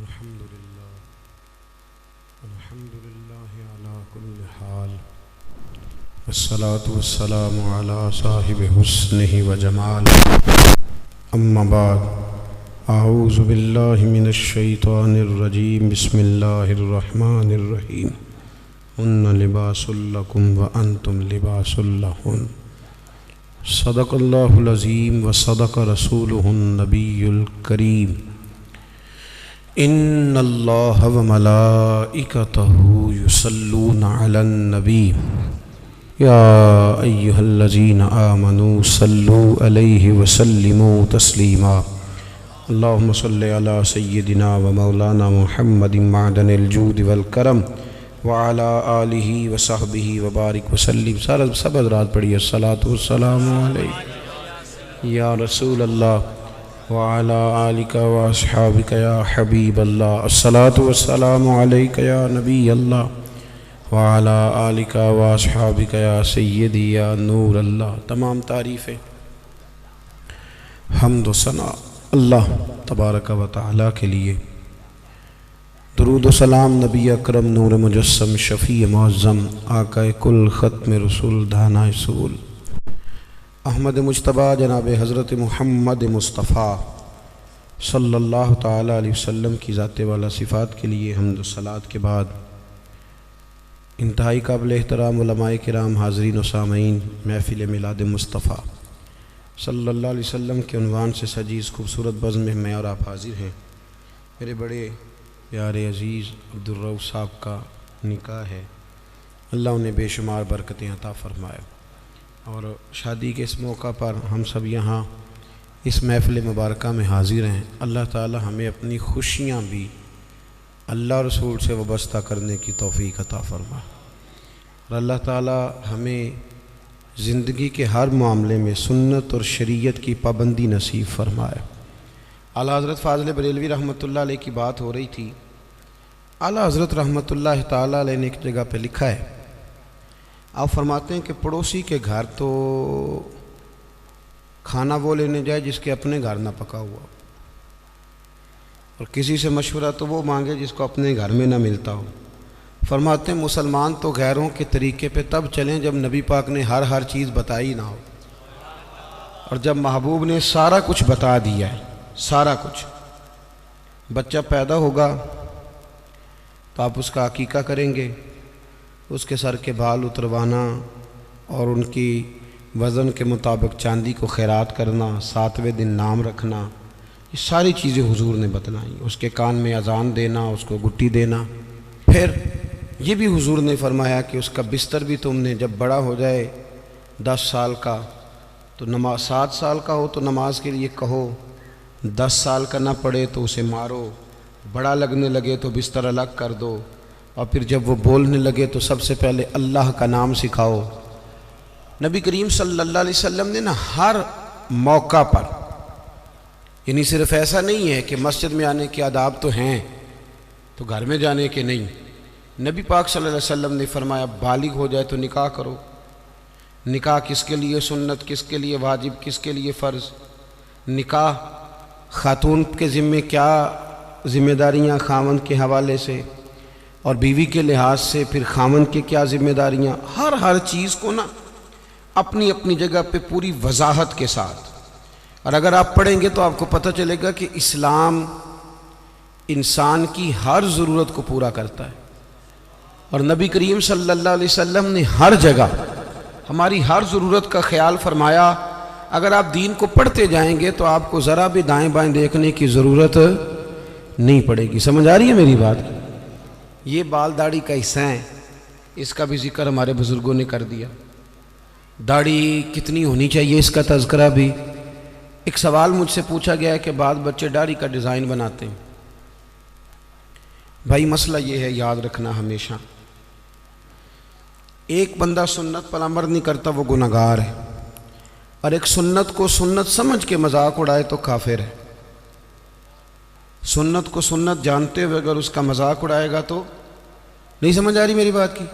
الحمد لله على كل حال والصلاة والسلام على صاحب حسنه وجمال أما بعد أعوذ بالله من الشيطان الرجيم بسم الله الرحمن الرحيم هن لباس لكم وأنتم لباس لهن صدق الله العظيم وصدق رسوله النبي الكريم ان اللہ وملائکتہ یصلون علی النبی یا ایہا الذین آمنوا صلوا علیہ وسلموا تسلیما اللہم صلی علی سیدنا ومولانا محمد معدن الجود والکرم وعلی آلہ وصحبہ وبارک وسلم. سب حضرات پڑھیے الصلاۃ والسلام علیہ یا رسول اللہ وعلى آلك وأصحابك يا حبيب الله الصلاة والسلام عليك يا نبي الله وعلى آلك وأصحابك يا سيدي يا نور الله. تمام تعریفیں حمد و ثنا اللہ تبارک و تعالی کے لیے. درود و سلام نبی اکرم نور مجسم شفیع معظم آقا کل ختم رسول دانا اصول احمد مجتبیٰ جناب حضرت محمد مصطفیٰ صلی اللہ تعالیٰ علیہ وسلم کی ذات والا صفات کے لیے حمد و صلات کے بعد انتہائی قابل احترام علماء کرام حاضرین و سامعین محفل میلاد مصطفیٰ صلی اللہ علیہ وسلم کے عنوان سے سجی اس خوبصورت بزم میں میں اور آپ حاضر ہیں. میرے بڑے پیارے عزیز عبدالرؤف صاحب کا نکاح ہے. اللہ انہیں بے شمار برکتیں عطا فرمائے اور شادی کے اس موقع پر ہم سب یہاں اس محفل مبارکہ میں حاضر ہیں. اللہ تعالی ہمیں اپنی خوشیاں بھی اللہ رسول سے وابستہ کرنے کی توفیق عطا فرمائے اور اللہ تعالی ہمیں زندگی کے ہر معاملے میں سنت اور شریعت کی پابندی نصیب فرمائے. اعلیٰ حضرت فاضل بریلوی رحمۃ اللہ علیہ کی بات ہو رہی تھی. اعلیٰ حضرت رحمۃ اللہ تعالی علیہ نے ایک جگہ پہ لکھا ہے، آپ فرماتے ہیں کہ پڑوسی کے گھر تو کھانا وہ لینے جائے جس کے اپنے گھر نہ پکا ہوا، اور کسی سے مشورہ تو وہ مانگے جس کو اپنے گھر میں نہ ملتا ہو. فرماتے ہیں مسلمان تو غیروں کے طریقے پہ تب چلیں جب نبی پاک نے ہر چیز بتائی نہ ہو، اور جب محبوب نے سارا کچھ بتا دیا ہے. سارا کچھ. بچہ پیدا ہوگا تو آپ اس کا عقیقہ کریں گے، اس کے سر کے بال اتروانا اور ان کی وزن کے مطابق چاندی کو خیرات کرنا، 7ویں دن نام رکھنا، یہ ساری چیزیں حضور نے بتلائیں. اس کے کان میں اذان دینا، اس کو گٹی دینا. پھر یہ بھی حضور نے فرمایا کہ اس کا بستر بھی تم نے جب بڑا ہو جائے 10 سال کا تو نماز، 7 سال کا ہو تو نماز کے لیے کہو، 10 سال کا نہ پڑے تو اسے مارو، بڑا لگنے لگے تو بستر الگ کر دو، اور پھر جب وہ بولنے لگے تو سب سے پہلے اللہ کا نام سکھاؤ. نبی کریم صلی اللہ علیہ وسلم نے ہر موقع پر، یعنی صرف ایسا نہیں ہے کہ مسجد میں آنے کے آداب تو ہیں تو گھر میں جانے کے نہیں. نبی پاک صلی اللہ علیہ وسلم نے فرمایا بالغ ہو جائے تو نکاح کرو. نکاح کس کے لیے سنت، کس کے لیے واجب، کس کے لیے فرض. نکاح خاتون کے ذمے کیا ذمہ داریاں خاوند کے حوالے سے، اور بیوی کے لحاظ سے پھر خامن کے کیا ذمہ داریاں، ہر چیز کو اپنی اپنی جگہ پہ پوری وضاحت کے ساتھ. اور اگر آپ پڑھیں گے تو آپ کو پتہ چلے گا کہ اسلام انسان کی ہر ضرورت کو پورا کرتا ہے، اور نبی کریم صلی اللہ علیہ وسلم نے ہر جگہ ہماری ہر ضرورت کا خیال فرمایا. اگر آپ دین کو پڑھتے جائیں گے تو آپ کو ذرا بھی دائیں بائیں دیکھنے کی ضرورت نہیں پڑے گی. سمجھ آ رہی ہے میری بات؟ یہ بال داڑھی کا حصہ ہے، اس کا بھی ذکر ہمارے بزرگوں نے کر دیا. داڑھی کتنی ہونی چاہیے اس کا تذکرہ بھی. ایک سوال مجھ سے پوچھا گیا ہے کہ بعض بچے داڑھی کا ڈیزائن بناتے ہیں. بھائی مسئلہ یہ ہے، یاد رکھنا ہمیشہ، ایک بندہ سنت پر عمل نہیں کرتا وہ گناہگار ہے، اور ایک سنت کو سنت سمجھ کے مذاق اڑائے تو کافر ہے. سنت کو سنت جانتے ہوئے اگر اس کا مذاق اڑائے گا تو نہیں. سمجھ آ رہی میری بات کی؟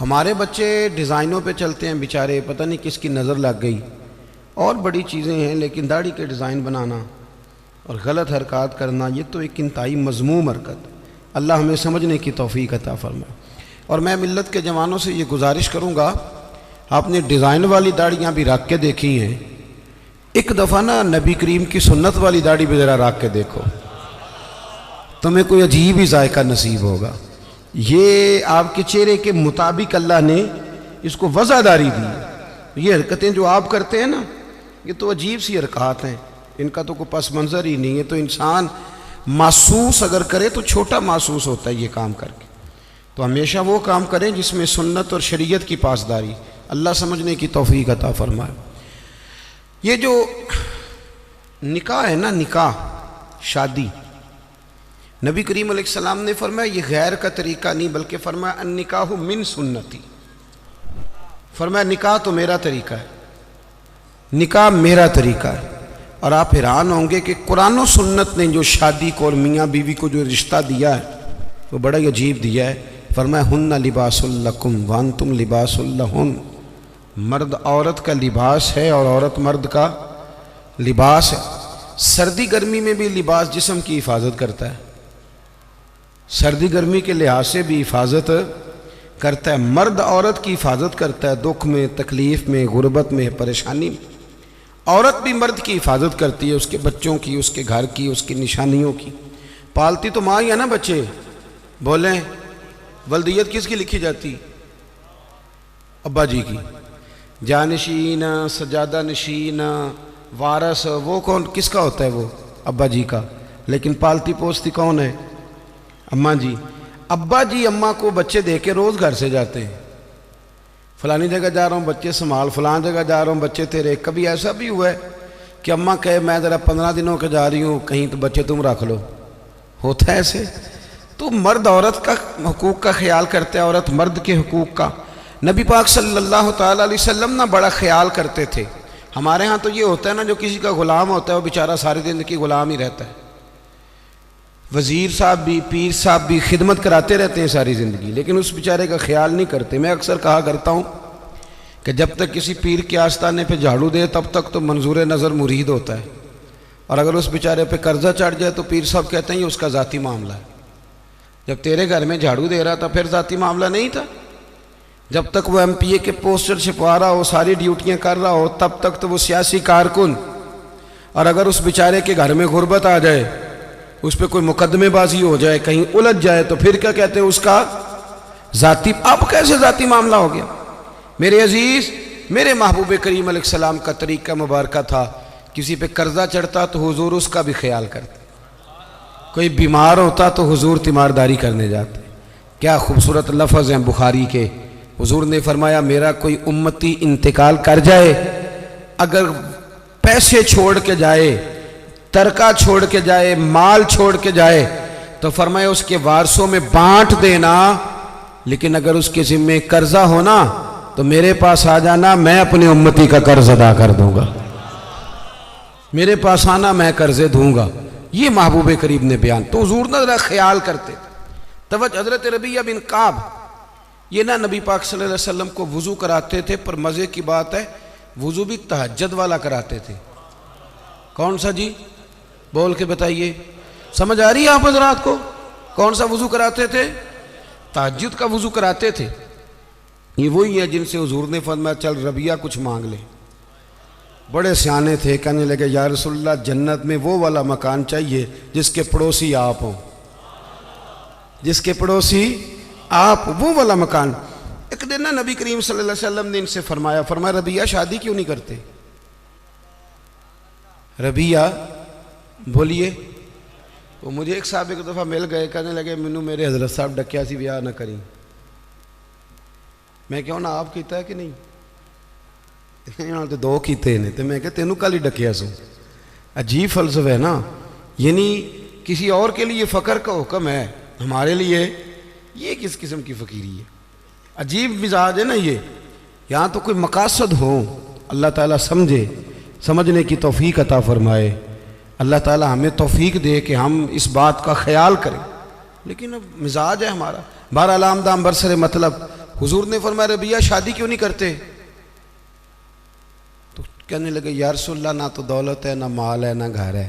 ہمارے بچے ڈیزائنوں پہ چلتے ہیں بیچارے، پتہ نہیں کس کی نظر لگ گئی، اور بڑی چیزیں ہیں، لیکن داڑھی کے ڈیزائن بنانا اور غلط حرکات کرنا یہ تو ایک انتہائی مذموم حرکت ہے۔ اللہ ہمیں سمجھنے کی توفیق عطا فرمائے۔ اور میں ملت کے جوانوں سے یہ گزارش کروں گا، آپ نے ڈیزائن والی داڑھیاں بھی رکھ کے دیکھی ہیں، ایک دفعہ نا نبی کریم کی سنت والی داڑھی بھی ذرا رکھ کے دیکھو، تمہیں کوئی عجیب ہی ذائقہ نصیب ہوگا۔ یہ آپ کے چہرے کے مطابق اللہ نے اس کو وضعداری دی ہے۔ یہ حرکتیں جو آپ کرتے ہیں نا، یہ تو عجیب سی حرکات ہیں، ان کا تو کوئی پس منظر ہی نہیں ہے، تو انسان محسوس اگر کرے تو چھوٹا محسوس ہوتا ہے یہ کام کر کے۔ تو ہمیشہ وہ کام کریں جس میں سنت اور شریعت کی پاسداری، اللہ سمجھنے کی توفیق عطا فرمائے۔ یہ جو نکاح ہے نا، نکاح شادی، نبی کریم علیہ السلام نے فرمایا یہ غیر کا طریقہ نہیں، بلکہ فرمایا النکاح من سنتی، فرمایا نکاح تو میرا طریقہ ہے، نکاح میرا طریقہ ہے۔ اور آپ حیران ہوں گے کہ قرآن و سنت نے جو شادی کو اور میاں بیوی کو جو رشتہ دیا ہے وہ بڑا ہی عجیب دیا ہے۔ فرمایا ہن لباس لکم وانتم لباس لہن، مرد عورت کا لباس ہے اور عورت مرد کا لباس ہے۔ سردی گرمی میں بھی لباس جسم کی حفاظت کرتا ہے، سردی گرمی کے لحاظ سے بھی حفاظت کرتا ہے، مرد عورت کی حفاظت کرتا ہے، دکھ میں، تکلیف میں، غربت میں، پریشانی میں۔ عورت بھی مرد کی حفاظت کرتی ہے، اس کے بچوں کی، اس کے گھر کی، اس کی نشانیوں کی۔ پالتی تو ماں ہی ہے نا بچے، بولیں ولدیت کس کی لکھی جاتی؟ ابا جی کی۔ جانشین، سجادہ نشین، وارث، وہ کون کس کا ہوتا ہے؟ وہ ابا جی کا۔ لیکن پالتی پوستی کون ہے؟ اماں جی۔ ابا جی اماں کو بچے دے کے روز گھر سے جاتے ہیں، فلانی جگہ جا رہا ہوں بچے سنبھال، فلان جگہ جا رہا ہوں بچے تیرے۔ کبھی ایسا بھی ہوا ہے کہ اماں کہے میں ذرا 15 دنوں کے جا رہی ہوں کہیں، تو بچے تم رکھ لو؟ ہوتا ہے ایسے؟ تو مرد عورت کا حقوق کا خیال کرتا ہے، عورت مرد کے حقوق کا۔ نبی پاک صلی اللہ تعالیٰ علیہ وسلم نا بڑا خیال کرتے تھے۔ ہمارے ہاں تو یہ ہوتا ہے نا، جو کسی کا غلام ہوتا ہے وہ بیچارہ ساری زندگی غلام ہی رہتا ہے۔ وزیر صاحب بھی، پیر صاحب بھی خدمت کراتے رہتے ہیں ساری زندگی، لیکن اس بیچارے کا خیال نہیں کرتے۔ میں اکثر کہا کرتا ہوں کہ جب تک کسی پیر کے آستانے پہ جھاڑو دے تب تک تو منظور نظر مرید ہوتا ہے، اور اگر اس بیچارے پہ قرضہ چڑھ جائے تو پیر صاحب کہتے ہیں یہ اس کا ذاتی معاملہ ہے۔ جب تیرے گھر میں جھاڑو دے رہا تھا پھر ذاتی معاملہ نہیں تھا؟ جب تک وہ MP کے پوسٹر چھپوا رہا ہو، ساری ڈیوٹیاں کر رہا ہو، تب تک تو وہ سیاسی کارکن۔ اور اگر اس بیچارے کے گھر میں غربت آ جائے، اس پہ کوئی مقدمے بازی ہو جائے، کہیں الجھ جائے، تو پھر کیا کہتے ہیں؟ اس کا ذاتی۔ اب کیسے ذاتی معاملہ ہو گیا؟ میرے عزیز، میرے محبوب کریم علیہ السلام کا طریقہ مبارکہ تھا، کسی پہ قرضہ چڑھتا تو حضور اس کا بھی خیال کرتے، کوئی بیمار ہوتا تو حضور تیمارداری کرنے جاتے۔ کیا خوبصورت لفظ ہیں بخاری کے۔ حضور نے فرمایا میرا کوئی امتی انتقال کر جائے، اگر پیسے چھوڑ کے جائے، ترکہ چھوڑ کے جائے، مال چھوڑ کے جائے، تو فرمایا اس کے وارثوں میں بانٹ دینا، لیکن اگر اس کے ذمے قرضہ ہونا تو میرے پاس آ جانا، میں اپنی امتی کا قرض ادا کر دوں گا، میرے پاس آنا، میں قرضے دوں گا۔ یہ محبوب کریم نے بیان۔ تو حضور نہ ذرا خیال کرتے۔ توجہ، حضرت ربیعہ بن کعب یہ نا نبی پاک صلی اللہ علیہ وسلم کو وضو کراتے تھے، پر مزے کی بات ہے وضو بھی تہجد والا کراتے تھے۔ کون سا جی؟ بول کے بتائیے، سمجھ آ رہی ہے آپ حضرات کو؟ کون سا وضو کراتے تھے؟ تہجد کا وضو کراتے تھے۔ یہ وہی ہے جن سے حضور نے فرمایا چل ربیعہ کچھ مانگ لے۔ بڑے سیانے تھے، کہنے لگے یا رسول اللہ جنت میں وہ والا مکان چاہیے جس کے پڑوسی آپ ہوں، جس کے پڑوسی آپ، وہ والا مکان۔ ایک دن نا نبی کریم صلی اللہ علیہ وسلم نے ان سے فرمایا ربیعہ شادی کیوں نہیں کرتے؟ ربیعہ بولیے۔ وہ مجھے ایک صاحب ایک دفعہ مل گئے، کہنے لگے مینوں میرے حضرت صاحب ڈکیا سی بیاہ نہ کریں۔ میں کہوں نا آپ کیتا ہے کہ نہیں؟ یہاں تو دو کیتے ہیں، تو میں کہ تینوں کل ہی ڈکیا سو۔ عجیب فلسفہ ہے نا، یعنی کسی اور کے لیے فقر کا حکم ہے، ہمارے لیے یہ کس قسم کی فقیری ہے؟ عجیب مزاج ہے نا یہ۔ یہاں تو کوئی مقاصد ہو، اللہ تعالیٰ سمجھے، سمجھنے کی توفیق عطا فرمائے۔ اللہ تعالیٰ ہمیں توفیق دے کہ ہم اس بات کا خیال کریں، لیکن اب مزاج ہے ہمارا۔ بہرحال آمدام برسر مطلب حضور نے فرمایا ربیعہ شادی کیوں نہیں کرتے؟ تو کہنے لگے یا رسول اللہ نہ تو دولت ہے، نہ مال ہے، نہ گھر ہے۔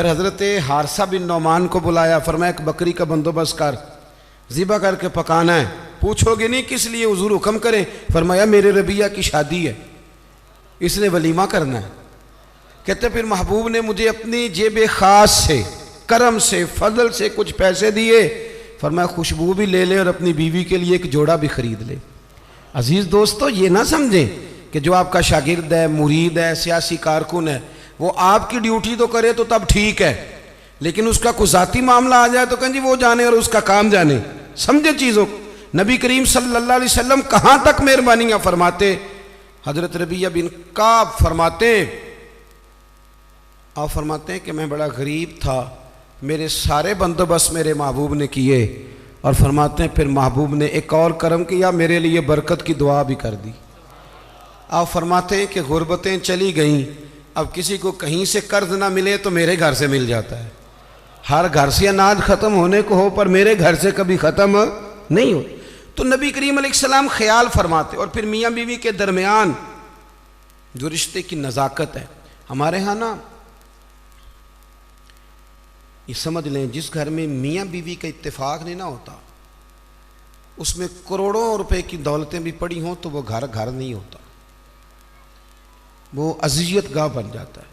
پھر حضرت حارثہ بن نعمان کو بلایا، فرمایا ایک بکری کا بندوبست کر، ذبح کر کے پکانا ہے۔ پوچھو گے نہیں کس لیے، حضور حکم کریں؟ فرمایا میرے ربیہ کی شادی ہے، اس نے ولیمہ کرنا ہے۔ کہتے پھر محبوب نے مجھے اپنی جیب خاص سے، کرم سے، فضل سے کچھ پیسے دیے، فرمایا خوشبو بھی لے لے اور اپنی بیوی کے لیے ایک جوڑا بھی خرید لے۔ عزیز دوستو، یہ نہ سمجھیں کہ جو آپ کا شاگرد ہے، مرید ہے، سیاسی کارکن ہے، وہ آپ کی ڈیوٹی تو کرے تو تب ٹھیک ہے، لیکن اس کا کوئی ذاتی معاملہ آ جائے تو کہیں جی وہ جانے اور اس کا کام جانے۔ سمجھے چیزوں کو۔ نبی کریم صلی اللہ علیہ وسلم کہاں تک مہربانیاں فرماتے۔ حضرت ربیہ بن کعب فرماتے ہیں کہ میں بڑا غریب تھا، میرے سارے بندوبست میرے محبوب نے کیے، اور فرماتے ہیں پھر محبوب نے ایک اور کرم کیا، میرے لیے برکت کی دعا بھی کر دی۔ آپ فرماتے ہیں کہ غربتیں چلی گئیں، اب کسی کو کہیں سے قرض نہ ملے تو میرے گھر سے مل جاتا ہے۔ ہر گھر سے اناج ختم ہونے کو ہو پر میرے گھر سے کبھی ختم نہیں ہو۔ تو نبی کریم علیہ السلام خیال فرماتے، اور پھر میاں بیوی کے درمیان جو رشتے کی نزاکت ہے، ہمارے ہاں نا یہ سمجھ لیں، جس گھر میں میاں بیوی کا اتفاق نہیں نہ ہوتا، اس میں کروڑوں روپے کی دولتیں بھی پڑی ہوں تو وہ گھر نہیں ہوتا، وہ اذیت گاہ بن جاتا ہے۔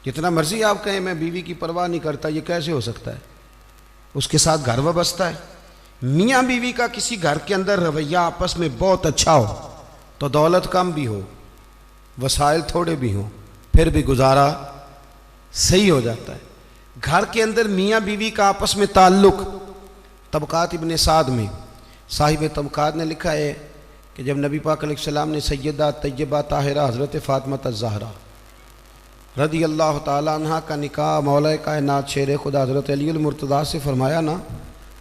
جتنا مرضی آپ کہیں میں بیوی کی پرواہ نہیں کرتا، یہ کیسے ہو سکتا ہے؟ اس کے ساتھ گھر وابستہ ہے۔ میاں بیوی کا کسی گھر کے اندر رویہ آپس میں بہت اچھا ہو تو دولت کم بھی ہو، وسائل تھوڑے بھی ہوں، پھر بھی گزارا صحیح ہو جاتا ہے۔ گھر کے اندر میاں بیوی کا آپس میں تعلق، طبقات ابن سعد میں صاحب طبقات نے لکھا ہے کہ جب نبی پاک علیہ السلام نے سیدہ طیبہ طاہرہ حضرت فاطمہ الزہرا رضی اللہ تعالیٰ عنہ کا نکاح مولا کائنات شیر خدا حضرت علی المرتضیٰ سے فرمایا نا،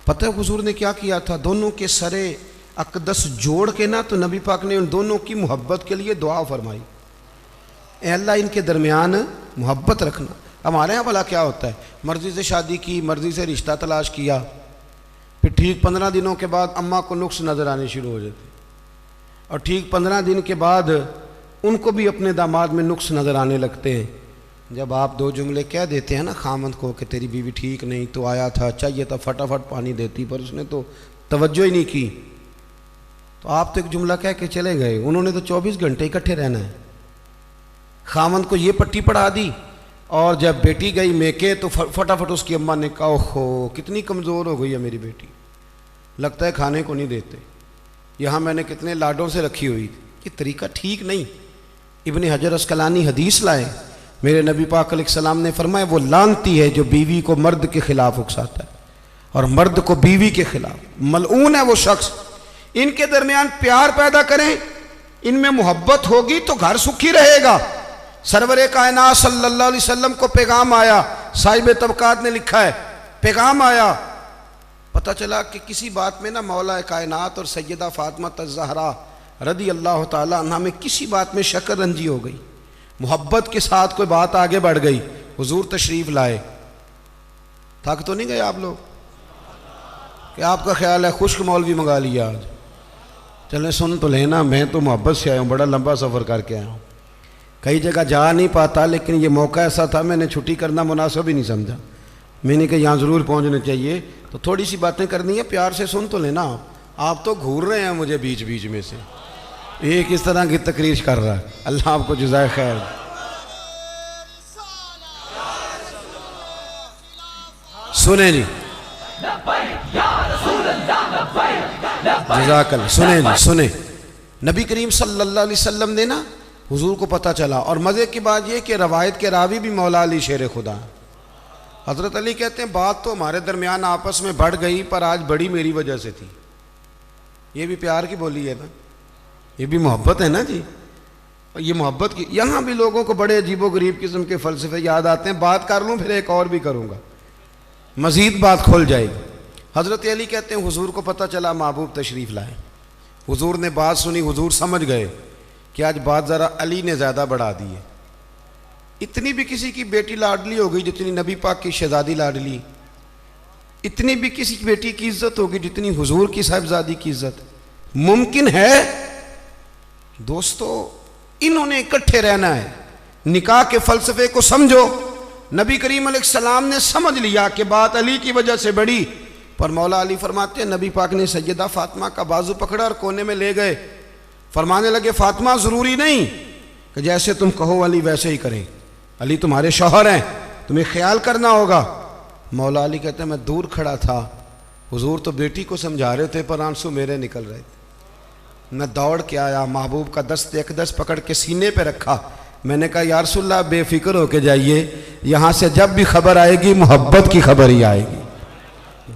پتہ ہے حضور نے کیا کیا تھا؟ دونوں کے سرے اقدس جوڑ کے نا تو نبی پاک نے ان دونوں کی محبت کے لیے دعا فرمائی، اے اللہ ان کے درمیان محبت رکھنا۔ ہمارے یہاں بھلا کیا ہوتا ہے، مرضی سے شادی کی، مرضی سے رشتہ تلاش کیا، پھر ٹھیک 15 دنوں کے بعد اماں کو نقص نظر آنے شروع ہو جاتے، اور ٹھیک 15 دن کے بعد ان کو بھی اپنے داماد میں نقص نظر آنے لگتے ہیں۔ جب آپ 2 جملے کہہ دیتے ہیں نا خامند کو کہ تیری بیوی ٹھیک نہیں، تو آیا تھا، چاہیے تھا فٹافٹ پانی دیتی، پر اس نے تو توجہ ہی نہیں کی، تو آپ تو ایک جملہ کہہ کے چلے گئے، انہوں نے تو 24 گھنٹے اکٹھے رہنا ہے۔ خامند کو یہ پٹی پڑھا دی، اور جب بیٹی گئی میکے تو فٹافٹ اس کی اماں نے کہا اوہو کتنی کمزور ہو گئی ہے میری بیٹی، لگتا ہے کھانے کو نہیں دیتے، یہاں میں نے کتنے لاڈوں سے رکھی ہوئی تھی۔ یہ طریقہ ٹھیک نہیں۔ ابن حجر اسقلانی حدیث لائے، میرے نبی پاک علیہ السلام نے فرمایا وہ لعنتی ہے جو بیوی کو مرد کے خلاف اکساتا ہے اور مرد کو بیوی کے خلاف، ملعون ہے وہ شخص۔ ان کے درمیان پیار پیدا کریں، ان میں محبت ہوگی تو گھر سکھی رہے گا۔ سرور کائنات صلی اللہ علیہ وسلم کو پیغام آیا، صاحب طبقات نے لکھا ہے پیغام آیا، پتہ چلا کہ کسی بات میں نا مولا کائنات اور سیدہ فاطمہ الزہرا رضی اللہ تعالی عنہ میں کسی بات میں شکر رنجی ہو گئی، محبت کے ساتھ کوئی بات آگے بڑھ گئی، حضور تشریف لائے۔ تھک تو نہیں گئے آپ لوگ کہ آپ کا خیال ہے خشک مولوی منگا لیا آج؟ چلیں سن تو لینا، میں تو محبت سے آیا ہوں، بڑا لمبا سفر کر کے آیا ہوں، کئی جگہ جا نہیں پاتا، لیکن یہ موقع ایسا تھا میں نے چھٹی کرنا مناسب ہی نہیں سمجھا، میں نے کہا یہاں ضرور پہنچنا چاہیے، تو تھوڑی سی باتیں کرنی ہے، پیار سے سن تو لینا۔ آپ تو گھور رہے ہیں مجھے بیچ بیچ میں سے، ایک اس طرح کی تقریر کر رہا ہے، اللہ آپ کو جزائے خیر۔ سنیں جی، جزاک اللہ، سنیں جی سنیں، نبی کریم صلی اللہ علیہ وسلم نے نا حضور کو پتہ چلا، اور مزے کی بات یہ کہ روایت کے راوی بھی مولا علی شیر خدا ہیں۔ حضرت علی کہتے ہیں بات تو ہمارے درمیان آپس میں بڑھ گئی پر آج بڑی میری وجہ سے تھی۔ یہ بھی پیار کی بولی ہے نا، یہ بھی محبت ہے نا جی، یہ محبت کی۔ یہاں بھی لوگوں کو بڑے عجیب و غریب قسم کے فلسفے یاد آتے ہیں، بات کر لوں پھر ایک اور بھی کروں گا، مزید بات کھل جائے گی۔ حضرت علی کہتے ہیں حضور کو پتہ چلا محبوب تشریف لائے، حضور نے بات سنی، حضور سمجھ گئے کہ آج بات ذرا علی نے زیادہ بڑھا دی ہے۔ اتنی بھی کسی کی بیٹی لاڈلی ہو گئی جتنی نبی پاک کی شہزادی لاڈلی، اتنی بھی کسی کی بیٹی کی عزت ہوگی جتنی حضور کی صاحبزادی کی عزت ممکن ہے؟ دوستو انہوں نے اکٹھے رہنا ہے، نکاح کے فلسفے کو سمجھو، نبی کریم علیہ السلام نے سمجھ لیا کہ بات علی کی وجہ سے بڑی، پر مولا علی فرماتے ہیں نبی پاک نے سیدہ فاطمہ کا بازو پکڑا اور کونے میں لے گئے، فرمانے لگے فاطمہ ضروری نہیں کہ جیسے تم کہو علی ویسے ہی کریں، علی تمہارے شوہر ہیں، تمہیں خیال کرنا ہوگا۔ مولا علی کہتے ہیں میں دور کھڑا تھا، حضور تو بیٹی کو سمجھا رہے تھے پر آنسو میرے نکل رہے تھے، میں دوڑ کے آیا، محبوب کا دست اقدس پکڑ کے سینے پہ رکھا، میں نے کہا یا رسول اللہ بے فکر ہو کے جائیے، یہاں سے جب بھی خبر آئے گی محبت کی خبر ہی آئے گی۔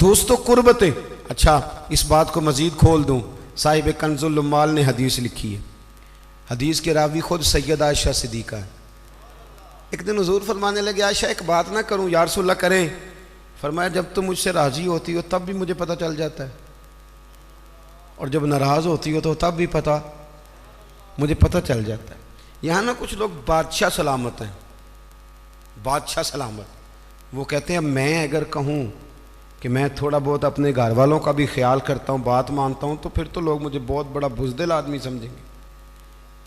دوستو قربتیں، اچھا اس بات کو مزید کھول دوں، صاحب کنز العمال نے حدیث لکھی ہے، حدیث کے راوی خود سیدہ عائشہ صدیقہ ہے۔ ایک دن حضور فرمانے لگے عائشہ ایک بات نہ کروں، یا رسول اللہ کریں؟ فرمایا جب تم مجھ سے راضی ہوتی ہو تب بھی مجھے پتہ چل جاتا ہے، اور جب ناراض ہوتی ہو تو تب بھی مجھے پتہ چل جاتا ہے۔ یہاں نا کچھ لوگ بادشاہ سلامت ہیں، بادشاہ سلامت، وہ کہتے ہیں میں اگر کہوں کہ میں تھوڑا بہت اپنے گھر والوں کا بھی خیال کرتا ہوں، بات مانتا ہوں، تو پھر تو لوگ مجھے بہت بڑا بزدل آدمی سمجھیں گے،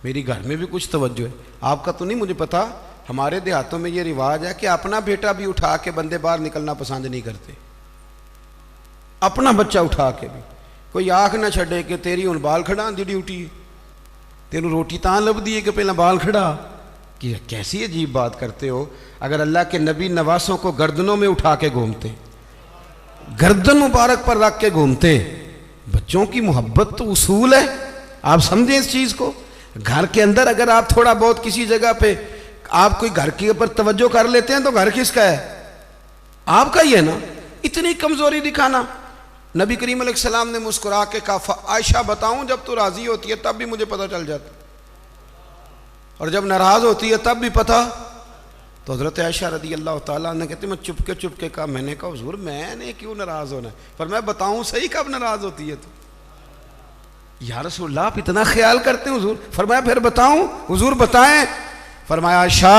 میری گھر میں بھی کچھ توجہ ہے۔ آپ کا تو نہیں مجھے پتا، ہمارے دیہاتوں میں یہ رواج ہے کہ اپنا بیٹا بھی اٹھا کے بندے باہر نکلنا پسند نہیں کرتے، اپنا بچہ اٹھا کے بھی، کوئی آنکھ نہ چھڑے کہ تیری ہن بال کھڑا دی ڈیوٹی ہے، تینوں روٹی تاں لب دی ہے کہ پہلا بال کھڑا، کہ کیسی عجیب بات کرتے ہو۔ اگر اللہ کے نبی نواسوں کو گردنوں میں اٹھا کے گھومتے، گردن مبارک پر رکھ کے گھومتے، بچوں کی محبت تو اصول ہے، آپ سمجھیں اس چیز کو۔ گھر کے اندر اگر آپ تھوڑا بہت کسی جگہ پہ آپ کوئی گھر کے اوپر توجہ کر لیتے ہیں تو گھر کس کا ہے؟ آپ کا ہی ہے نا۔ اتنی کمزوری دکھانا، نبی کریم علیہ السلام نے مسکرا کے کہا عائشہ بتاؤں جب تو راضی ہوتی ہے تب بھی مجھے پتہ چل جاتا، اور جب ناراض ہوتی ہے تب بھی پتہ۔ تو حضرت عائشہ رضی اللہ تعالیٰ عنہ کہتے ہیں میں چپ کے کہا، میں نے کہا حضور میں نے کیوں ناراض ہونا ہے، پر میں بتاؤں صحیح کب ناراض ہوتی ہے تو؟ یا رسول اللہ آپ اتنا خیال کرتے ہیں حضور؟ فرمایا پھر بتاؤں؟ حضور بتائیں۔ فرمایا عائشہ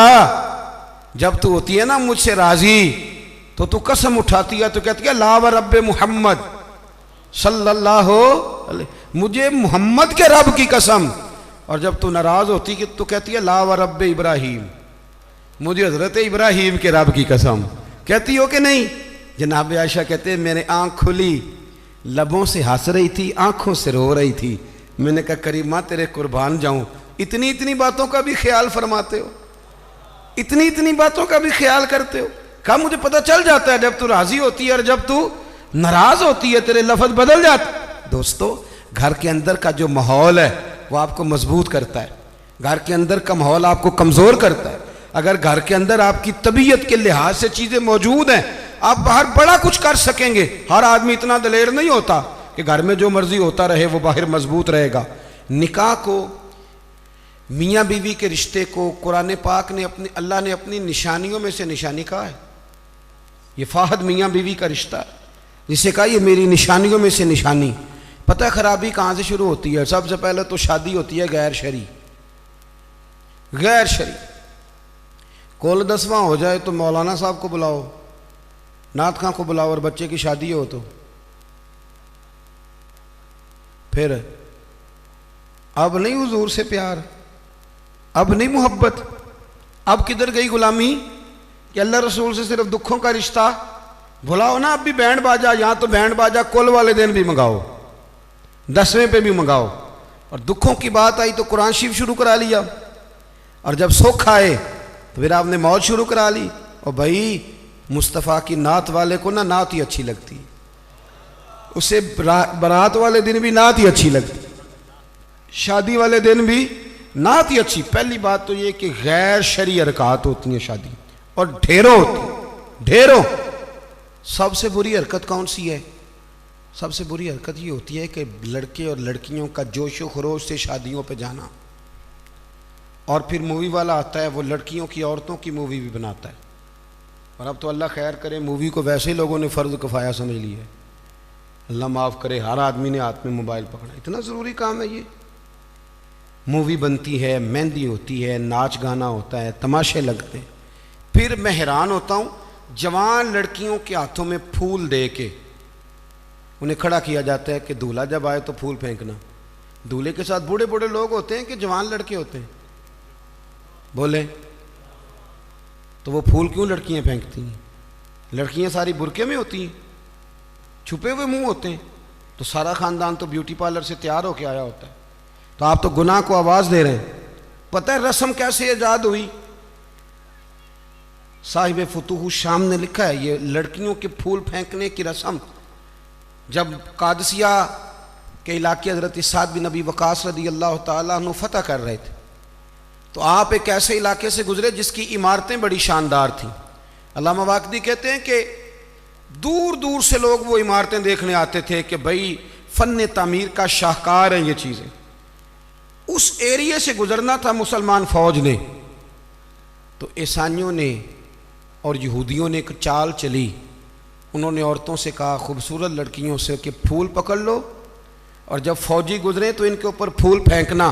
جب تو ہوتی ہے نا مجھ سے راضی تو قسم اٹھاتی ہے، تو کہتی ہے لا و رب محمد صلی اللہ علیہ، مجھے محمد کے رب کی قسم، اور جب تو ناراض ہوتی ہے تو کہتی ہے لا و رب ابراہیم، مجھے حضرت ابراہیم کے رب کی قسم۔ کہتی ہو کہ نہیں؟ جناب عائشہ کہتے ہیں میرے آنکھ کھلی، لبوں سے ہنس رہی تھی، آنکھوں سے رو رہی تھی، میں نے کہا کریمہ تیرے قربان جاؤں، اتنی باتوں کا بھی خیال فرماتے ہو، اتنی باتوں کا بھی خیال کرتے ہو؟ کہا مجھے پتہ چل جاتا ہے جب تو راضی ہوتی ہے اور جب تو ناراض ہوتی ہے تیرے لفظ بدل جاتے۔ دوستو گھر کے اندر کا جو ماحول ہے وہ آپ کو مضبوط کرتا ہے، گھر کے اندر کا ماحول آپ کو کمزور کرتا ہے۔ اگر گھر کے اندر آپ کی طبیعت کے لحاظ سے چیزیں موجود ہیں آپ باہر بڑا کچھ کر سکیں گے۔ ہر آدمی اتنا دلیر نہیں ہوتا کہ گھر میں جو مرضی ہوتا رہے وہ باہر مضبوط رہے گا۔ نکاح کو، میاں بیوی کے رشتے کو قرآن پاک نے اللہ نے اپنی نشانیوں میں سے نشانی کہا ہے۔ یہ فاحد میاں بیوی کا رشتہ جسے کہا یہ میری نشانیوں میں سے نشانی۔ پتہ خرابی کہاں سے شروع ہوتی ہے؟ سب سے پہلے تو شادی ہوتی ہے غیر شرعی، غیر شرعی۔ کول 10واں ہو جائے تو مولانا صاحب کو بلاؤ، نعت خاں کو بلاؤ، اور بچے کی شادی ہو تو پھر اب نہیں حضور سے پیار، اب نہیں محبت، اب کدھر گئی غلامی کہ اللہ رسول سے صرف دکھوں کا رشتہ؟ بلاؤ نا اب بھی بینڈ باجا، یہاں تو بینڈ باجا کل والے دن بھی منگاؤ، 10ویں پہ بھی منگاؤ، اور دکھوں کی بات آئی تو قرآن شریف شروع کرا لیا، اور جب سکھ آئے تو پھر آپ نے موت شروع کرا لی۔ اور بھائی مصطفیٰ کی نعت والے کو نا نعت ہی اچھی لگتی، اسے برات والے دن بھی نعت ہی اچھی لگتی، شادی والے دن بھی نعت ہی اچھی۔ پہلی بات تو یہ کہ غیر شرعی حرکات ہوتی ہیں شادی، اور ڈھیروں ہوتی ہیں، ڈھیروں۔ سب سے بری حرکت کون سی ہے؟ سب سے بری حرکت یہ ہوتی ہے کہ لڑکے اور لڑکیوں کا جوش و خروش سے شادیوں پہ جانا، اور پھر مووی والا آتا ہے وہ لڑکیوں کی عورتوں کی مووی بھی بناتا ہے، اور اب تو اللہ خیر کرے مووی کو ویسے لوگوں نے فرض کفایہ سمجھ لیا ہے، اللہ معاف کرے، ہر آدمی نے ہاتھ میں موبائل پکڑا، اتنا ضروری کام ہے یہ۔ مووی بنتی ہے، مہندی ہوتی ہے، ناچ گانا ہوتا ہے، تماشے لگتے ہیں۔ پھر میں حیران ہوتا ہوں جوان لڑکیوں کے ہاتھوں میں پھول دے کے انہیں کھڑا کیا جاتا ہے کہ دولہا جب آئے تو پھول پھینکنا۔ دولہے کے ساتھ بوڑھے بوڑھے لوگ ہوتے ہیں کہ جوان لڑکے ہوتے ہیں؟ بولے تو وہ پھول کیوں لڑکیاں پھینکتی ہیں؟ لڑکیاں ساری برقعے میں ہوتی ہیں، چھپے ہوئے منہ ہوتے ہیں، تو سارا خاندان تو بیوٹی پارلر سے تیار ہو کے آیا ہوتا ہے، تو آپ تو گناہ کو آواز دے رہے ہیں۔ پتہ ہے رسم کیسے ایجاد ہوئی؟ صاحب فتوح الشام نے لکھا ہے یہ لڑکیوں کے پھول پھینکنے کی رسم جب قادسیہ کے علاقے حضرت سعد بن ابی وقاص رضی اللہ تعالیٰ عنہ فتح کر رہے تھے، تو آپ ایک ایسے علاقے سے گزرے جس کی عمارتیں بڑی شاندار تھیں۔ علامہ واقدی کہتے ہیں کہ دور دور سے لوگ وہ عمارتیں دیکھنے آتے تھے کہ بھئی فن تعمیر کا شاہکار ہیں یہ چیزیں۔ اس ایریے سے گزرنا تھا مسلمان فوج نے، تو عیسائیوں نے اور یہودیوں نے ایک چال چلی، انہوں نے عورتوں سے کہا خوبصورت لڑکیوں سے کہ پھول پکڑ لو اور جب فوجی گزریں تو ان کے اوپر پھول پھینکنا،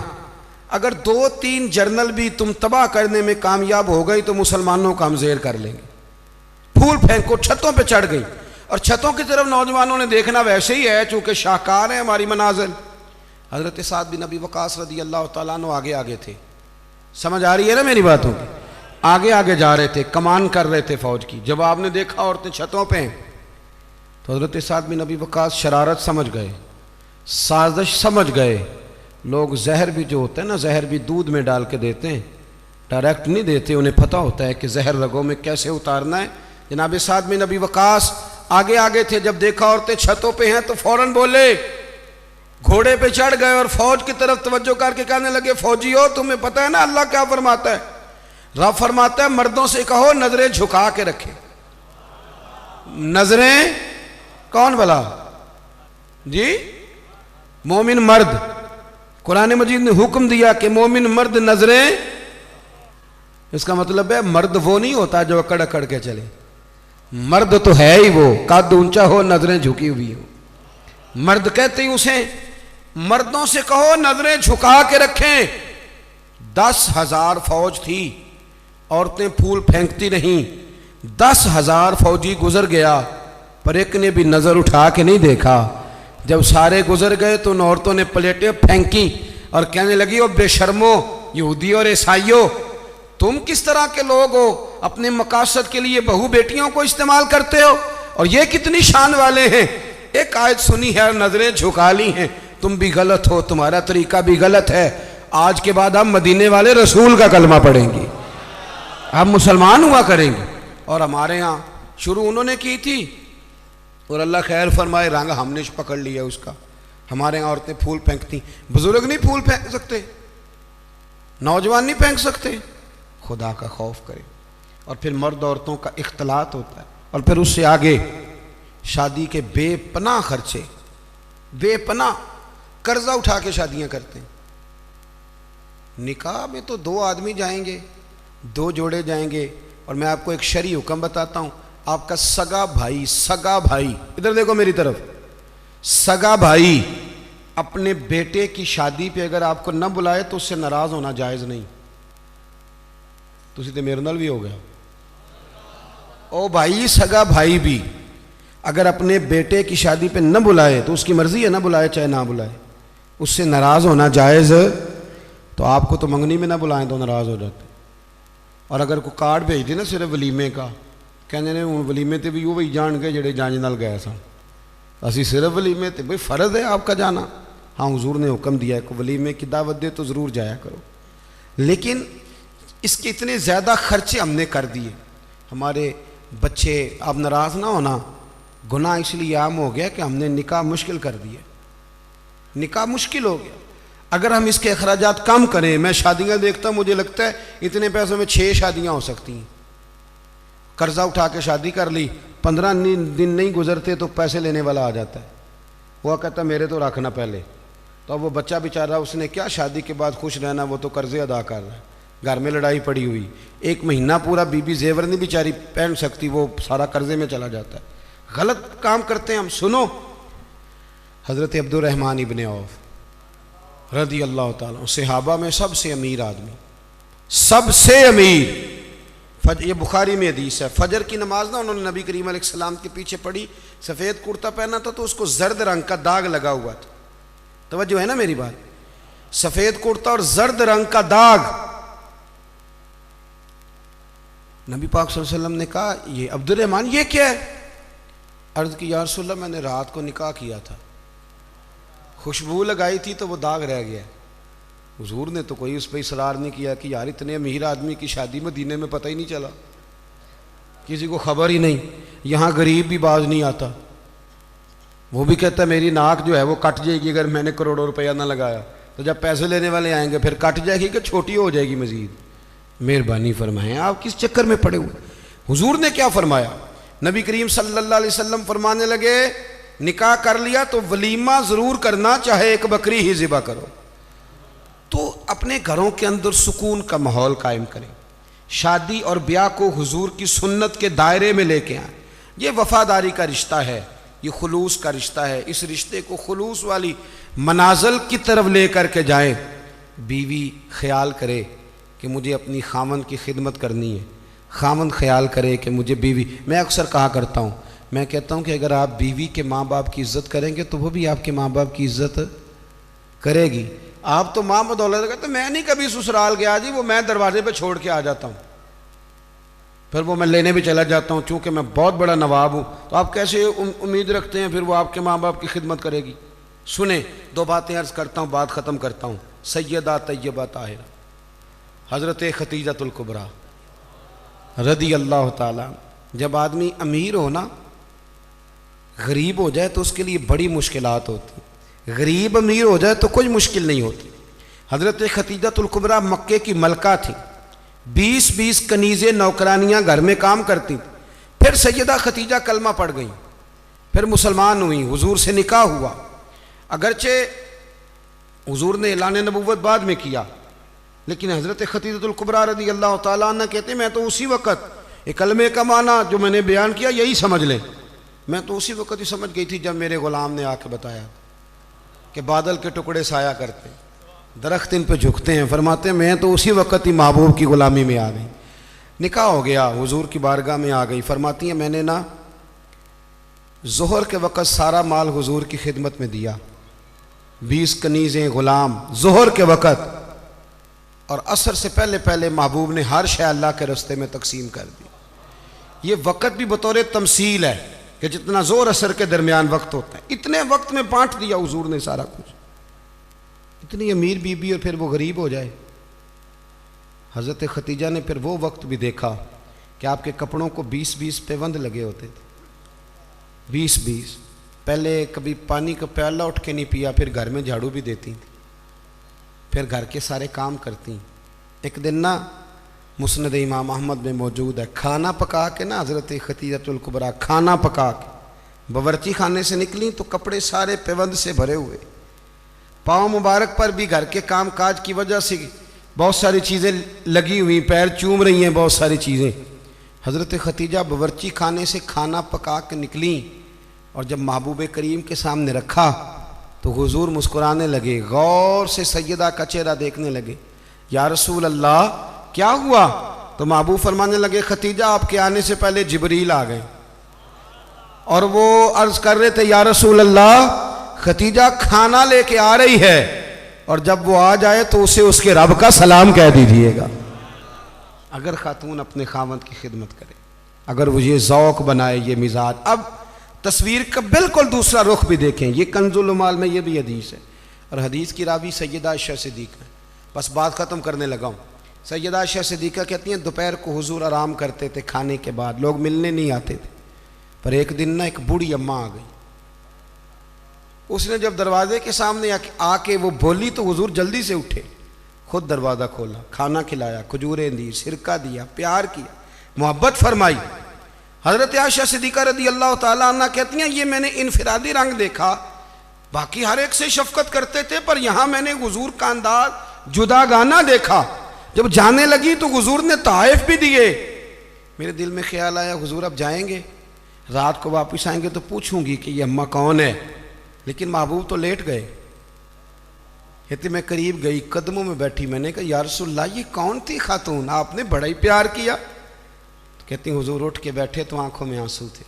اگر 2-3 جرنل بھی تم تباہ کرنے میں کامیاب ہو گئی تو مسلمانوں کا ہم زیر کر لیں گے۔ پھول پھینکو، چھتوں پہ چڑھ گئی، اور چھتوں کی طرف نوجوانوں نے دیکھنا ویسے ہی ہے چونکہ شاہکار ہیں ہماری منازل۔ حضرت سعد بن ابی وقاص رضی اللہ تعالیٰ عنہ آگے آگے تھے، سمجھ آ رہی ہے نا میری باتوں کی؟ آگے آگے جا رہے تھے، کمان کر رہے تھے فوج کی۔ جب آپ نے دیکھا عورتیں چھتوں پہ ہیں تو حضرت سعد بن ابی وقاص شرارت سمجھ گئے، سازش سمجھ گئے۔ لوگ زہر بھی جو ہوتا ہے نا، زہر بھی دودھ میں ڈال کے دیتے ہیں، ڈائریکٹ نہیں دیتے، انہیں پتہ ہوتا ہے کہ زہر رگوں میں کیسے اتارنا ہے۔ جناب سعد بن ابی وقاص آگے آگے تھے، جب دیکھا عورتیں چھتوں پہ ہیں تو فوراً بولے، گھوڑے پہ چڑھ گئے اور فوج کی طرف توجہ کر کے کہنے لگے فوجیو تمہیں پتہ ہے نا اللہ کیا فرماتا ہے؟ رب فرماتا ہے مردوں سے کہو نظریں جھکا کے رکھیں۔ نظریں کون بلا؟ جی مومن مرد۔ قرآن مجید نے حکم دیا کہ مومن مرد نظریں، اس کا مطلب ہے مرد وہ نہیں ہوتا جو اکڑ اکڑ کے چلے، مرد تو ہے ہی وہ قد اونچا ہو نظریں جھکی ہوئی ہو، مرد کہتے ہی اسے۔ مردوں سے کہو نظریں جھکا کے رکھیں۔ 10,000 فوج تھی، عورتیں پھول پھینکتی نہیں، 10,000 فوجی گزر گیا پر ایک نے بھی نظر اٹھا کے نہیں دیکھا۔ جب سارے گزر گئے تو ان عورتوں نے پلیٹیں پھینکی اور کہنے لگی او بے شرمو یہودی اور عیسائیوں، تم کس طرح کے لوگ ہو، اپنے مقاصد کے لیے بہو بیٹیوں کو استعمال کرتے ہو، اور یہ کتنی شان والے ہیں، ایک آیت سنی ہے اور نظریں جھکا لی ہیں، تم بھی غلط ہو، تمہارا طریقہ بھی غلط ہے۔ آج کے بعد ہم مدینے والے رسول کا کلمہ پڑھیں گے، ہم مسلمان ہوا کریں گے۔ اور ہمارے ہاں شروع انہوں نے کی تھی اور اللہ خیر فرمائے رنگ ہم نے پکڑ لیا اس کا۔ ہمارے ہاں عورتیں پھول پھینکتی، بزرگ نہیں پھول پھینک سکتے، نوجوان نہیں پھینک سکتے۔ خدا کا خوف کرے۔ اور پھر مرد عورتوں کا اختلاط ہوتا ہے، اور پھر اس سے آگے شادی کے بے پناہ خرچے، بے پناہ قرضہ اٹھا کے شادیاں کرتے ہیں۔ نکاح میں تو 2 آدمی جائیں گے، 2 جوڑے جائیں گے، اور میں آپ کو ایک شرعی حکم بتاتا ہوں، آپ کا سگا بھائی ادھر دیکھو میری طرف، سگا بھائی اپنے بیٹے کی شادی پہ اگر آپ کو نہ بلائے تو اس سے ناراض ہونا جائز نہیں۔ تسی تے میرے نال بھی ہو گیا۔ او بھائی سگا بھائی بھی اگر اپنے بیٹے کی شادی پہ نہ بلائے تو اس کی مرضی ہے، نہ بلائے چاہے نہ بلائے، اس سے ناراض ہونا جائز۔ تو آپ کو تو منگنی میں نہ بلائیں تو ناراض ہو جاتے۔ اور اگر کوئی کارڈ بھیج دے نا صرف ولیمے کا، کہنے نے ولیمے تے بھی وہی جان گئے جڑے جانج نال گئے سن، اسی صرف ولیمے تے، بھئی فرض ہے آپ کا جانا، ہاں حضور نے حکم دیا ہے کہ ولیمے کی دعوت دے تو ضرور جایا کرو، لیکن اس کے اتنے زیادہ خرچے ہم نے کر دیے۔ ہمارے بچے، اب ناراض نہ ہونا، گناہ اس لیے عام ہو گیا کہ ہم نے نکاح مشکل کر دیا، نکاح مشکل ہو گیا۔ اگر ہم اس کے اخراجات کم کریں، میں شادیاں دیکھتا ہوں مجھے لگتا ہے اتنے پیسوں میں 6 شادیاں ہو سکتی ہیں۔ قرضہ اٹھا کے شادی کر لی، 15 دن نہیں گزرتے تو پیسے لینے والا آ جاتا ہے، وہ کہتا ہے میرے تو رکھنا پہلے، تو اب وہ بچہ بیچارہ اس نے کیا شادی کے بعد خوش رہنا، وہ تو قرضے ادا کر رہا ہے، گھر میں لڑائی پڑی ہوئی، 1 مہینہ پورا بی زیور نہیں بیچاری پہن سکتی، وہ سارا قرضے میں چلا جاتا ہے۔ غلط کام کرتے ہیں ہم۔ سنو، حضرت عبد الرحمن ابن عوف رضی اللہ تعالیٰ، صحابہ میں سب سے امیر آدمی، سب سے امیر، یہ بخاری میں حدیث ہے، فجر کی نماز نہ انہوں نے نبی کریم علیہ السلام کے پیچھے پڑھی، سفید کرتا پہنا تھا تو اس کو زرد رنگ کا داغ لگا ہوا تھا، توجہ ہے نا میری بات، سفید کرتا اور زرد رنگ کا داغ، نبی پاک صلی اللہ علیہ وسلم نے کہا یہ عبد الرحمن یہ کیا ہے؟ عرض کی یا رسول اللہ میں نے رات کو نکاح کیا تھا، خوشبو لگائی تھی تو وہ داغ رہ گیا۔ حضور نے تو کوئی اس پہ اصرار نہیں کیا کہ یار اتنے امیر آدمی کی شادی مدینے میں پتہ ہی نہیں چلا، کسی کو خبر ہی نہیں، یہاں غریب بھی باز نہیں آتا، وہ بھی کہتا ہے میری ناک جو ہے وہ کٹ جائے گی اگر میں نے کروڑوں روپیہ نہ لگایا، تو جب پیسے لینے والے آئیں گے پھر کٹ جائے گی کہ چھوٹی ہو جائے گی مزید۔ مہربانی فرمائیں، آپ کس چکر میں پڑے ہوئے؟ حضور نے کیا فرمایا؟ نبی کریم صلی اللہ علیہ وسلم فرمانے لگے نکاح کر لیا تو ولیمہ ضرور کرنا، چاہے ایک بکری ہی ذبح کرو۔ تو اپنے گھروں کے اندر سکون کا ماحول قائم کریں، شادی اور بیاہ کو حضور کی سنت کے دائرے میں لے کے آئیں۔ یہ وفاداری کا رشتہ ہے، یہ خلوص کا رشتہ ہے، اس رشتے کو خلوص والی منازل کی طرف لے کر کے جائیں۔ بیوی خیال کرے کہ مجھے اپنی خاوند کی خدمت کرنی ہے، خاوند خیال کرے کہ مجھے بیوی، میں اکثر کہا کرتا ہوں، میں کہتا ہوں کہ اگر آپ بیوی کے ماں باپ کی عزت کریں گے تو وہ بھی آپ کے ماں باپ کی عزت کرے گی۔ آپ تو ماں بدولت کہتے میں نہیں کبھی سسرال گیا جی، وہ میں دروازے پہ چھوڑ کے آ جاتا ہوں، پھر وہ میں لینے بھی چلا جاتا ہوں چونکہ میں بہت بڑا نواب ہوں۔ تو آپ کیسے امید رکھتے ہیں پھر وہ آپ کے ماں باپ کی خدمت کرے گی؟ سنیں، دو باتیں عرض کرتا ہوں، بات ختم کرتا ہوں۔ سیدہ طیبہ طاہرہ حضرت ختیجۃ الکبریٰ رضی اللہ تعالیٰ، جب آدمی امیر ہو نا، غریب ہو جائے تو اس کے لیے بڑی مشکلات ہوتی، غریب امیر ہو جائے تو کوئی مشکل نہیں ہوتی۔ حضرت ختیجۃ الکبریٰ مکے کی ملکہ تھی، 20 کنیزیں نوکرانیاں گھر میں کام کرتی تھیں۔ پھر سیدہ ختیجہ کلمہ پڑھ گئیں، پھر مسلمان ہوئیں، حضور سے نکاح ہوا۔ اگرچہ حضور نے اعلان نبوت بعد میں کیا، لیکن حضرت ختیجۃ الکبریٰ رضی اللہ تعالیٰ عنہ کہتے ہیں میں تو اسی وقت ایک کلمے کا معنی جو میں نے بیان کیا یہی سمجھ لیں، میں تو اسی وقت ہی سمجھ گئی تھی جب میرے غلام نے آ کے بتایا کہ بادل کے ٹکڑے سایہ کرتے ہیں، درخت ان پہ جھکتے ہیں، فرماتے ہیں میں تو اسی وقت ہی محبوب کی غلامی میں آ گئی۔ نکاح ہو گیا، حضور کی بارگاہ میں آ گئی، فرماتی ہیں میں نے نا ظہر کے وقت سارا مال حضور کی خدمت میں دیا، 20 کنیزیں غلام ظہر کے وقت، اور عصر سے پہلے پہلے محبوب نے ہر شے اللہ کے رستے میں تقسیم کر دی۔ یہ وقت بھی بطور تمثیل ہے کہ جتنا زور عصر کے درمیان وقت ہوتا ہے اتنے وقت میں بانٹ دیا حضور نے سارا کچھ۔ اتنی امیر بی بی اور پھر وہ غریب ہو جائے۔ حضرت ختیجہ نے پھر وہ وقت بھی دیکھا کہ آپ کے کپڑوں کو 20 پیوند لگے ہوتے تھے، 20 پہلے کبھی پانی کا پیالہ اٹھ کے نہیں پیا، پھر گھر میں جھاڑو بھی دیتی تھی، پھر گھر کے سارے کام کرتی۔ ایک دن نا مسند امام احمد میں موجود ہے، کھانا پکا کے نا حضرت ختیجۃ الکبریٰ کھانا پکا کے باورچی خانے سے نکلی تو کپڑے سارے پیوند سے بھرے ہوئے، پاؤں مبارک پر بھی گھر کے کام کاج کی وجہ سے بہت ساری چیزیں لگی ہوئی، پیر چوم رہی ہیں بہت ساری چیزیں۔ حضرت ختیجہ باورچی خانے سے کھانا پکا کے نکلیں اور جب محبوب کریم کے سامنے رکھا تو حضور مسکرانے لگے، غور سے سیدہ کا چہرہ دیکھنے لگے۔ یا رسول اللہ کیا ہوا؟ تو محبوب فرمانے لگے ختیجہ آپ کے آنے سے پہلے جبریل آ گئے اور وہ عرض کر رہے تھے یا رسول اللہ ختیجہ کھانا لے کے آ رہی ہے، اور جب وہ آ جائے تو اسے اس کے رب کا سلام کہہ دیجئے گا۔ اگر خاتون اپنے خاوند کی خدمت کرے، اگر وہ یہ ذوق بنائے، یہ مزاج، اب تصویر کا بالکل دوسرا رخ بھی دیکھیں، یہ کنز المال میں یہ بھی حدیث ہے، اور حدیث کی راوی سیدہ عائشہ صدیقہ ہے۔ بس بات ختم کرنے لگا ہوں۔ سیدہ عائشہ صدیقہ کہتی ہیں دوپہر کو حضور آرام کرتے تھے، کھانے کے بعد لوگ ملنے نہیں آتے تھے، پر ایک دن نا ایک بوڑھی اماں آ گئی، اس نے جب دروازے کے سامنے آ کے وہ بولی تو حضور جلدی سے اٹھے، خود دروازہ کھولا، کھانا کھلایا، کھجوریں دی، سرکہ دیا، پیار کیا، محبت فرمائی۔ حضرت عائشہ صدیقہ رضی اللہ تعالیٰ عنہ کہتی ہیں یہ میں نے انفرادی رنگ دیکھا، باقی ہر ایک سے شفقت کرتے تھے، پر یہاں میں نے حضور کا انداز جداگانہ دیکھا۔ جب جانے لگی تو حضور نے تحائف بھی دیے۔ میرے دل میں خیال آیا حضور اب جائیں گے، رات کو واپس آئیں گے تو پوچھوں گی کہ یہ اماں کون ہے، لیکن محبوب تو لیٹ گئے۔ کہتے میں قریب گئی، قدموں میں بیٹھی، میں نے کہا یا رسول اللہ یہ کون تھی خاتون، آپ نے بڑا ہی پیار کیا۔ کہتی حضور اٹھ کے بیٹھے تو آنکھوں میں آنسو تھے۔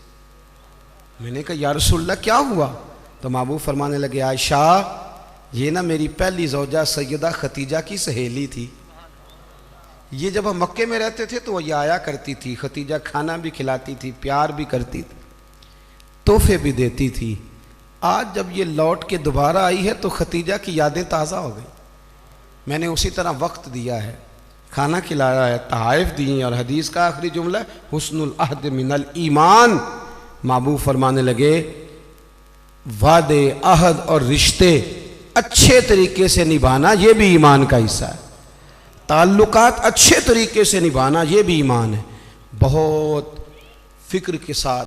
میں نے کہا یا رسول اللہ کیا ہوا؟ تو محبوب فرمانے لگے عائشہ یہ نا میری پہلی زوجہ سیدہ ختیجہ کی سہیلی تھی، یہ جب ہم مکے میں رہتے تھے تو وہ یہ آیا کرتی تھی، ختیجہ کھانا بھی کھلاتی تھی، پیار بھی کرتی تھی، تحفے بھی دیتی تھی۔ آج جب یہ لوٹ کے دوبارہ آئی ہے تو ختیجہ کی یادیں تازہ ہو گئی۔ میں نے اسی طرح وقت دیا ہے، کھانا کھلایا ہے، تحائف دی ہیں، اور حدیث کا آخری جملہ حسن العہد من الایمان۔ محبوب فرمانے لگے وعدے، عہد اور رشتے اچھے طریقے سے نبھانا یہ بھی ایمان کا حصہ ہے، تعلقات اچھے طریقے سے نبھانا یہ بھی ایمان ہے۔ بہت فکر کے ساتھ